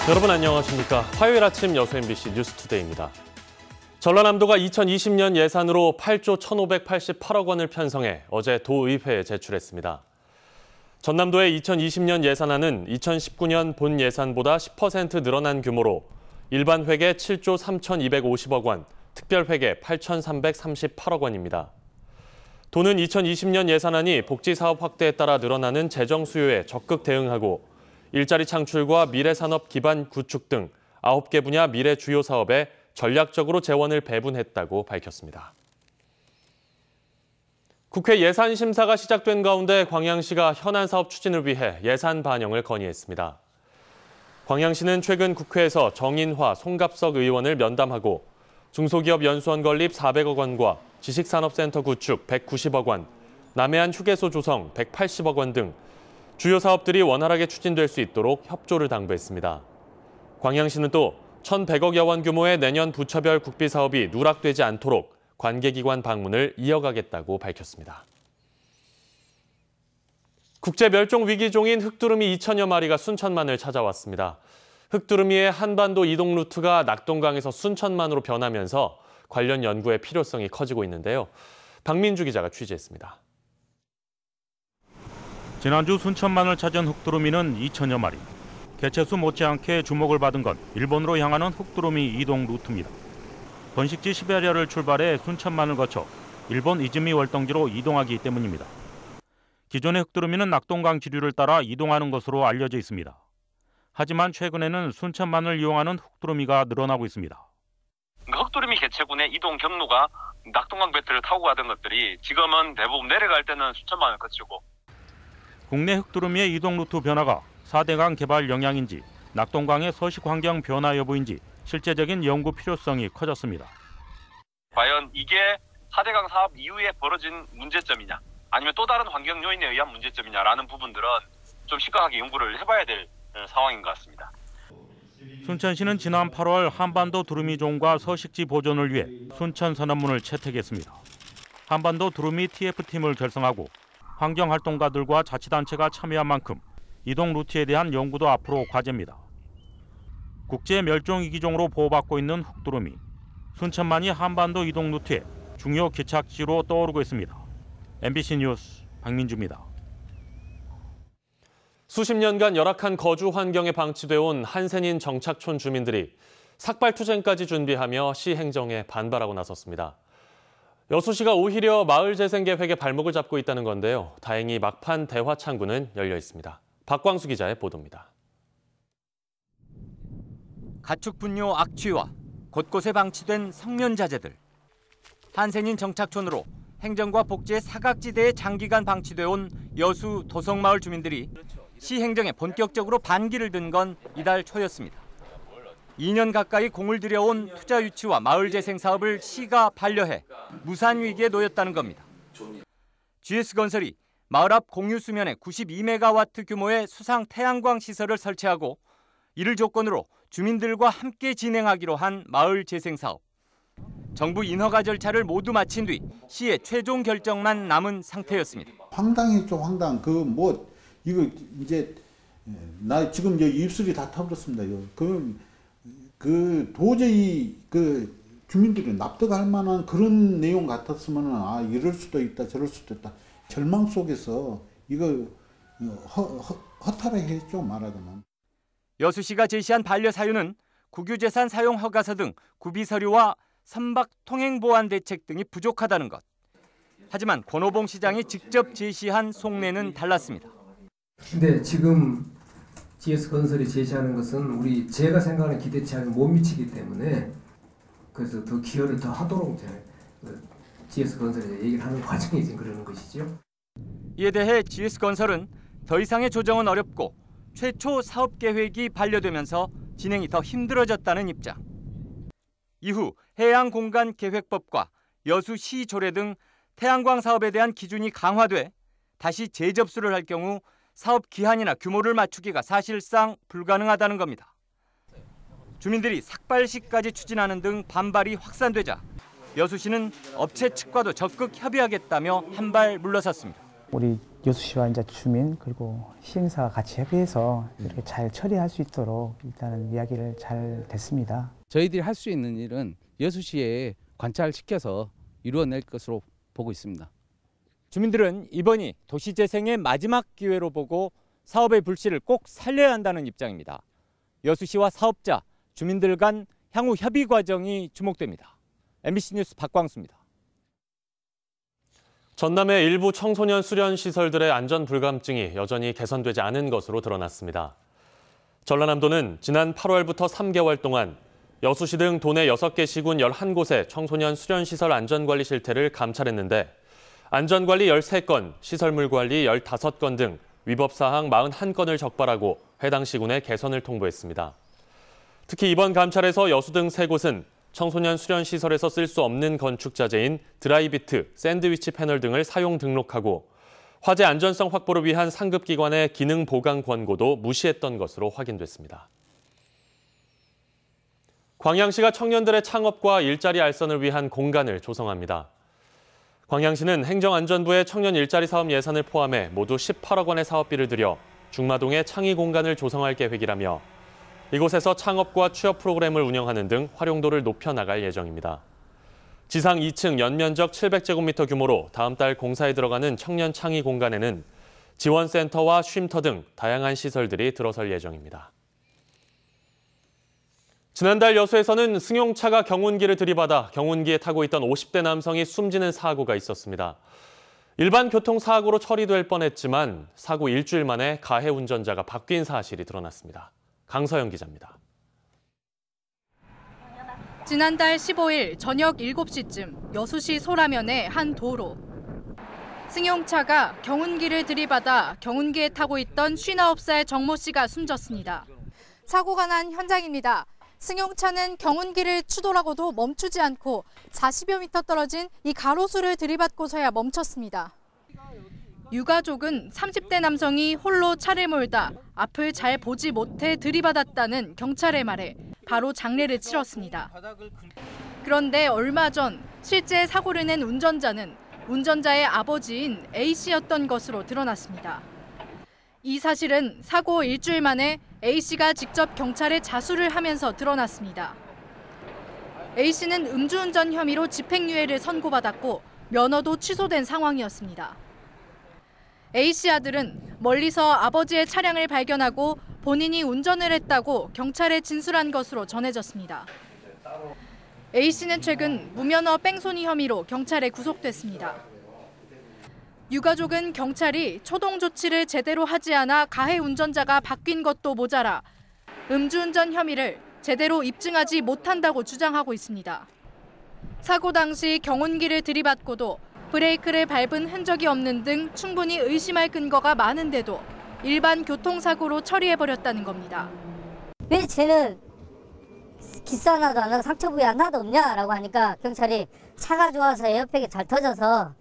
여러분 안녕하십니까. 화요일 아침 여수 MBC 뉴스투데이입니다. 전라남도가 2020년 예산으로 8조 1,588억 원을 편성해 어제 도의회에 제출했습니다. 전남도의 2020년 예산안은 2019년 본 예산보다 10% 늘어난 규모로 일반 회계 7조 3,250억 원, 특별 회계 8,338억 원입니다. 도는 2020년 예산안이 복지사업 확대에 따라 늘어나는 재정 수요에 적극 대응하고 일자리 창출과 미래산업 기반 구축 등 9개 분야 미래 주요 사업에 전략적으로 재원을 배분했다고 밝혔습니다. 국회 예산심사가 시작된 가운데 광양시가 현안 사업 추진을 위해 예산 반영을 건의했습니다. 광양시는 최근 국회에서 정인화, 송갑석 의원을 면담하고 중소기업 연수원 건립 400억 원과 지식산업센터 구축 190억 원, 남해안 휴게소 조성 180억 원 등 주요 사업들이 원활하게 추진될 수 있도록 협조를 당부했습니다. 광양시는 또 1,100억여 원 규모의 내년 부처별 국비 사업이 누락되지 않도록 관계기관 방문을 이어가겠다고 밝혔습니다. 국제멸종위기종인 흑두루미 2천여 마리가 순천만을 찾아왔습니다. 흑두루미의 한반도 이동 루트가 낙동강에서 순천만으로 변하면서 관련 연구의 필요성이 커지고 있는데요. 박민주 기자가 취재했습니다. 지난주 순천만을 찾은 흑두루미는 2천여 마리. 개체수 못지않게 주목을 받은 건 일본으로 향하는 흑두루미 이동 루트입니다. 번식지 시베리아를 출발해 순천만을 거쳐 일본 이즈미 월등지로 이동하기 때문입니다. 기존의 흑두루미는 낙동강 지류를 따라 이동하는 것으로 알려져 있습니다. 하지만 최근에는 순천만을 이용하는 흑두루미가 늘어나고 있습니다. 흑두루미 개체군의 이동 경로가 낙동강 배트를 타고 가던 것들이 지금은 대부분 내려갈 때는 순천만을 거치고 국내 흑두루미의 이동 루트 변화가 4대강 개발 영향인지 낙동강의 서식 환경 변화 여부인지 실제적인 연구 필요성이 커졌습니다. 과연 이게 4대강 사업 이후에 벌어진 문제점이냐 아니면 또 다른 환경 요인에 의한 문제점이냐라는 부분들은 좀 심각하게 연구를 해봐야 될 상황인 것 같습니다. 순천시는 지난 8월 한반도 두루미종과 서식지 보존을 위해 순천 선언문을 채택했습니다. 한반도 두루미 TF팀을 결성하고 환경활동가들과 자치단체가 참여한 만큼 이동 루트에 대한 연구도 앞으로 과제입니다. 국제 멸종위기종으로 보호받고 있는 흑두루미. 순천만이 한반도 이동 루트의 중요 기착지로 떠오르고 있습니다. MBC 뉴스 박민주입니다. 수십 년간 열악한 거주 환경에 방치돼 온 한센인 정착촌 주민들이 삭발투쟁까지 준비하며 시 행정에 반발하고 나섰습니다. 여수시가 오히려 마을 재생 계획에 발목을 잡고 있다는 건데요. 다행히 막판 대화 창구는 열려 있습니다. 박광수 기자의 보도입니다. 가축 분뇨 악취와 곳곳에 방치된 성면자재들. 한센인 정착촌으로 행정과 복지의 사각지대에 장기간 방치돼 온 여수 도성마을 주민들이 시 행정에 본격적으로 반기를 든 건 이달 초였습니다. 2년 가까이 공을 들여온 투자 유치와 마을 재생 사업을 시가 반려해 무산 위기에 놓였다는 겁니다. GS건설이 마을 앞 공유 수면에 92메가와트 규모의 수상 태양광 시설을 설치하고 이를 조건으로 주민들과 함께 진행하기로 한 마을 재생 사업. 정부 인허가 절차를 모두 마친 뒤 시의 최종 결정만 남은 상태였습니다. 황당했죠, 황당. 이거 이제 나 지금 이제 입술이 다 타버렸습니다. 도저히 주민들이 납득할 만한 그런 내용 같았으면 이럴 수도 있다 저럴 수도 있다 절망 속에서 이거 허탈해했죠 말하자면. 여수시가 제시한 반려 사유는 국유재산 사용 허가서 등 구비 서류와 선박 통행 보안 대책 등이 부족하다는 것. 하지만 권오봉 시장이 직접 제시한 속내는 달랐습니다. 근데 지금 GS건설이 제시하는 것은 제가 생각하는 기대치에 못 미치기 때문에 그래서 더 기여를 더 하도록 GS건설이 얘기를 하는 과정이 지금 그러는 것이죠. 이에 대해 GS건설은 더 이상의 조정은 어렵고 최초 사업 계획이 반려되면서 진행이 더 힘들어졌다는 입장. 이후 해양공간계획법과 여수시 조례 등 태양광 사업에 대한 기준이 강화돼 다시 재접수를 할 경우 사업 기한이나 규모를 맞추기가 사실상 불가능하다는 겁니다. 주민들이 삭발식까지 추진하는 등 반발이 확산되자 여수시는 업체 측과도 적극 협의하겠다며 한 발 물러섰습니다. 우리 여수시와 이제 주민 그리고 시행사가 같이 협의해서 이렇게 잘 처리할 수 있도록 일단은 이야기를 잘 됐습니다. 저희들이 할 수 있는 일은 여수시에 관찰시켜서 이루어낼 것으로 보고 있습니다. 주민들은 이번이 도시재생의 마지막 기회로 보고 사업의 불씨를 꼭 살려야 한다는 입장입니다. 여수시와 사업자, 주민들 간 향후 협의 과정이 주목됩니다. MBC 뉴스 박광수입니다. 전남의 일부 청소년 수련 시설들의 안전 불감증이 여전히 개선되지 않은 것으로 드러났습니다. 전라남도는 지난 8월부터 3개월 동안 여수시 등 도내 6개 시군 11곳의 청소년 수련 시설 안전관리 실태를 감찰했는데 안전관리 13건, 시설물 관리 15건 등 위법 사항 41건을 적발하고 해당 시군에 개선을 통보했습니다. 특히 이번 감찰에서 여수 등 3곳은 청소년 수련 시설에서 쓸 수 없는 건축 자재인 드라이비트, 샌드위치 패널 등을 사용 등록하고 화재 안전성 확보를 위한 상급기관의 기능 보강 권고도 무시했던 것으로 확인됐습니다. 광양시가 청년들의 창업과 일자리 알선을 위한 공간을 조성합니다. 광양시는 행정안전부의 청년 일자리 사업 예산을 포함해 모두 18억 원의 사업비를 들여 중마동에 창의 공간을 조성할 계획이라며 이곳에서 창업과 취업 프로그램을 운영하는 등 활용도를 높여나갈 예정입니다. 지상 2층 연면적 700제곱미터 규모로 다음 달 공사에 들어가는 청년 창의 공간에는 지원센터와 쉼터 등 다양한 시설들이 들어설 예정입니다. 지난달 여수에서는 승용차가 경운기를 들이받아 경운기에 타고 있던 50대 남성이 숨지는 사고가 있었습니다. 일반 교통사고로 처리될 뻔했지만 사고 일주일 만에 가해 운전자가 바뀐 사실이 드러났습니다. 강서영 기자입니다. 지난달 15일 저녁 7시쯤 여수시 소라면의 한 도로. 승용차가 경운기를 들이받아 경운기에 타고 있던 59살 정모 씨가 숨졌습니다. 사고가 난 현장입니다. 승용차는 경운기를 추돌하고도 멈추지 않고 40여 미터 떨어진 이 가로수를 들이받고서야 멈췄습니다. 유가족은 30대 남성이 홀로 차를 몰다 앞을 잘 보지 못해 들이받았다는 경찰의 말에 바로 장례를 치렀습니다. 그런데 얼마 전 실제 사고를 낸 운전자는 운전자의 아버지인 A씨였던 것으로 드러났습니다. 이 사실은 사고 일주일 만에 A씨가 직접 경찰에 자수를 하면서 드러났습니다. A씨는 음주운전 혐의로 집행유예를 선고받았고 면허도 취소된 상황이었습니다. A씨 아들은 멀리서 아버지의 차량을 발견하고 본인이 운전을 했다고 경찰에 진술한 것으로 전해졌습니다. A씨는 최근 무면허 뺑소니 혐의로 경찰에 구속됐습니다. 유가족은 경찰이 초동 조치를 제대로 하지 않아 가해 운전자가 바뀐 것도 모자라 음주운전 혐의를 제대로 입증하지 못한다고 주장하고 있습니다. 사고 당시 경운기를 들이받고도 브레이크를 밟은 흔적이 없는 등 충분히 의심할 근거가 많은데도 일반 교통사고로 처리해버렸다는 겁니다. 왜 쟤는 기스 하나도 안 하고 상처 부위 하나도 없냐라고 하니까 경찰이 차가 좋아서 에어백이 잘 터져서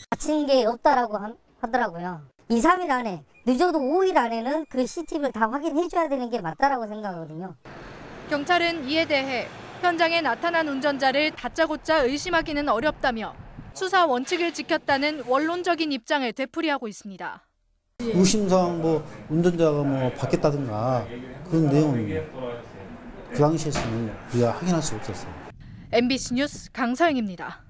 다친 게 없다라고 하더라고요. 2, 3일 안에, 늦어도 5일 안에는 그 CCTV를 다 확인해줘야 되는 게 맞다라고 생각하거든요. 경찰은 이에 대해 현장에 나타난 운전자를 다짜고짜 의심하기는 어렵다며 수사 원칙을 지켰다는 원론적인 입장을 되풀이하고 있습니다. 의심상 운전자가 바뀌었다든가 그런 내용은 그 당시에서는 우리가 확인할 수 없었어요. MBC 뉴스 강서영입니다.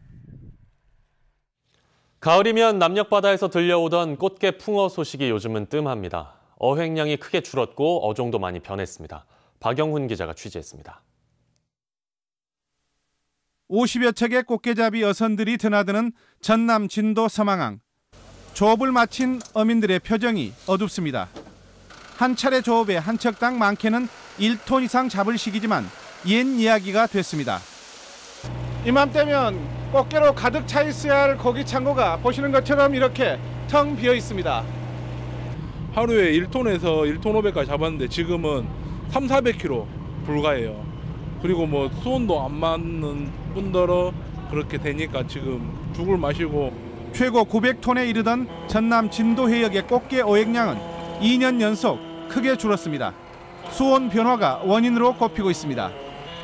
가을이면 남녘바다에서 들려오던 꽃게 풍어 소식이 요즘은 뜸합니다. 어획량이 크게 줄었고 어종도 많이 변했습니다. 박영훈 기자가 취재했습니다. 50여 척의 꽃게잡이 어선들이 드나드는 전남 진도 서망항. 조업을 마친 어민들의 표정이 어둡습니다. 한 차례 조업에 한 척당 많게는 1톤 이상 잡을 시기지만 옛 이야기가 됐습니다. 이맘때면 꽃게로 가득 차 있어야 할 고기 창고가 보시는 것처럼 이렇게 텅 비어 있습니다. 하루에 1톤에서 1톤 500까지 잡았는데 지금은 300~400kg 불가해요. 그리고 수온도 안 맞는 뿐더러 그렇게 되니까 지금 죽을 맛이고. 최고 900톤에 이르던 전남 진도 해역의 꽃게 어획량은 2년 연속 크게 줄었습니다. 수온 변화가 원인으로 꼽히고 있습니다.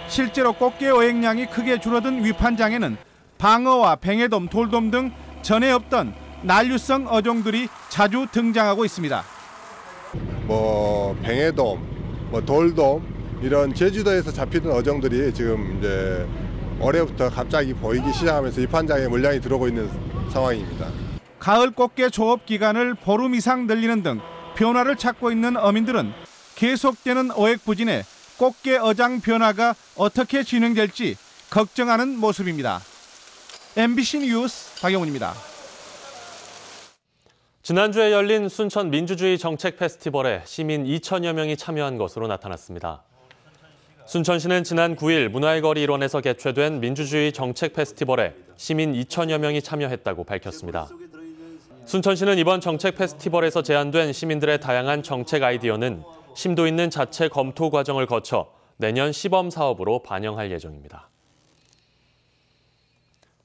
실제로 꽃게 어획량이 크게 줄어든 위판장에는 방어와 뱅에돔, 돌돔 등 전에 없던 난류성 어종들이 자주 등장하고 있습니다. 뱅에돔, 돌돔 이런 제주도에서 잡히는 어종들이 지금 이제 올해부터 갑자기 보이기 시작하면서 입환장에 물량이 들어오고 있는 상황입니다. 가을 꽃게 조업 기간을 보름 이상 늘리는 등 변화를 찾고 있는 어민들은 계속되는 어획부진에 꽃게 어장 변화가 어떻게 진행될지 걱정하는 모습입니다. MBC 뉴스 박영훈입니다. 지난주에 열린 순천 민주주의 정책 페스티벌에 시민 2천여 명이 참여한 것으로 나타났습니다. 순천시는 지난 9일 문화의 거리 일원에서 개최된 민주주의 정책 페스티벌에 시민 2천여 명이 참여했다고 밝혔습니다. 순천시는 이번 정책 페스티벌에서 제안된 시민들의 다양한 정책 아이디어는 심도 있는 자체 검토 과정을 거쳐 내년 시범 사업으로 반영할 예정입니다.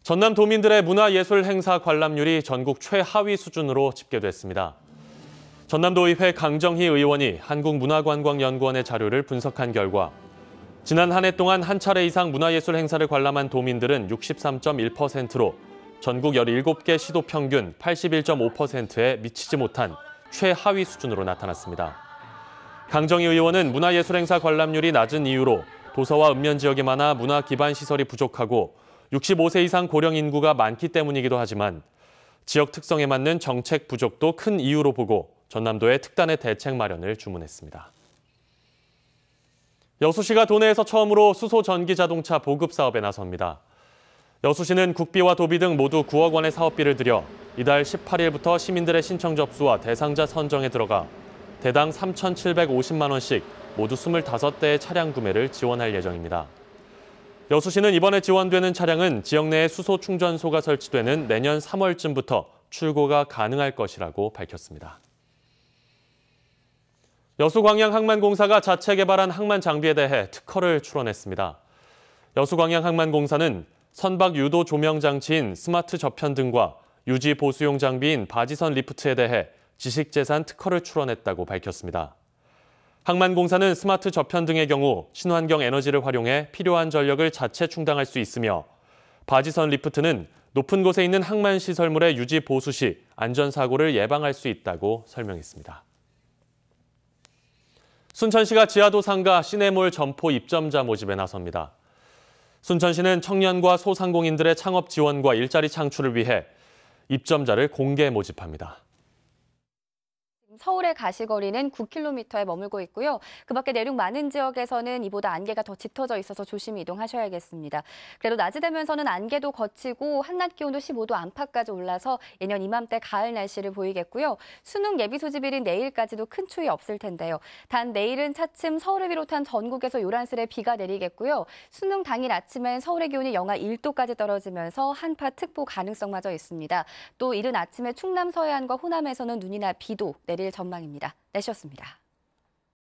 전남 도민들의 문화예술 행사 관람률이 전국 최하위 수준으로 집계됐습니다. 전남도의회 강정희 의원이 한국문화관광연구원의 자료를 분석한 결과 지난 한 해 동안 한 차례 이상 문화예술 행사를 관람한 도민들은 63.1%로 전국 17개 시도 평균 81.5%에 미치지 못한 최하위 수준으로 나타났습니다. 강정희 의원은 문화예술 행사 관람률이 낮은 이유로 도서와 읍면 지역이 많아 문화 기반 시설이 부족하고 65세 이상 고령 인구가 많기 때문이기도 하지만 지역 특성에 맞는 정책 부족도 큰 이유로 보고 전남도에 특단의 대책 마련을 주문했습니다. 여수시가 도내에서 처음으로 수소 전기 자동차 보급 사업에 나섭니다. 여수시는 국비와 도비 등 모두 9억 원의 사업비를 들여 이달 18일부터 시민들의 신청 접수와 대상자 선정에 들어가 대당 3,750만 원씩 모두 25대의 차량 구매를 지원할 예정입니다. 여수시는 이번에 지원되는 차량은 지역 내에 수소 충전소가 설치되는 내년 3월쯤부터 출고가 가능할 것이라고 밝혔습니다. 여수광양항만공사가 자체 개발한 항만 장비에 대해 특허를 출원했습니다. 여수광양항만공사는 선박 유도 조명 장치인 스마트 저편 등과 유지 보수용 장비인 바지선 리프트에 대해 지식재산 특허를 출원했다고 밝혔습니다. 항만공사는 스마트 저편 등의 경우 친환경 에너지를 활용해 필요한 전력을 자체 충당할 수 있으며 바지선 리프트는 높은 곳에 있는 항만 시설물의 유지 보수 시 안전사고를 예방할 수 있다고 설명했습니다. 순천시가 지하도 상가 시내몰 점포 입점자 모집에 나섭니다. 순천시는 청년과 소상공인들의 창업 지원과 일자리 창출을 위해 입점자를 공개 모집합니다. 서울의 가시거리는 9km에 머물고 있고요. 그 밖에 내륙 많은 지역에서는 이보다 안개가 더 짙어져 있어서 조심히 이동하셔야겠습니다. 그래도 낮이 되면서는 안개도 걷히고 한낮 기온도 15도 안팎까지 올라서 예년 이맘때 가을 날씨를 보이겠고요. 수능 예비 소집일인 내일까지도 큰 추위 없을 텐데요. 단 내일은 차츰 서울을 비롯한 전국에서 요란스레 비가 내리겠고요. 수능 당일 아침엔 서울의 기온이 영하 1도까지 떨어지면서 한파 특보 가능성마저 있습니다. 또 이른 아침에 충남 서해안과 호남에서는 눈이나 비도 내릴 전망입니다. 내셨습니다.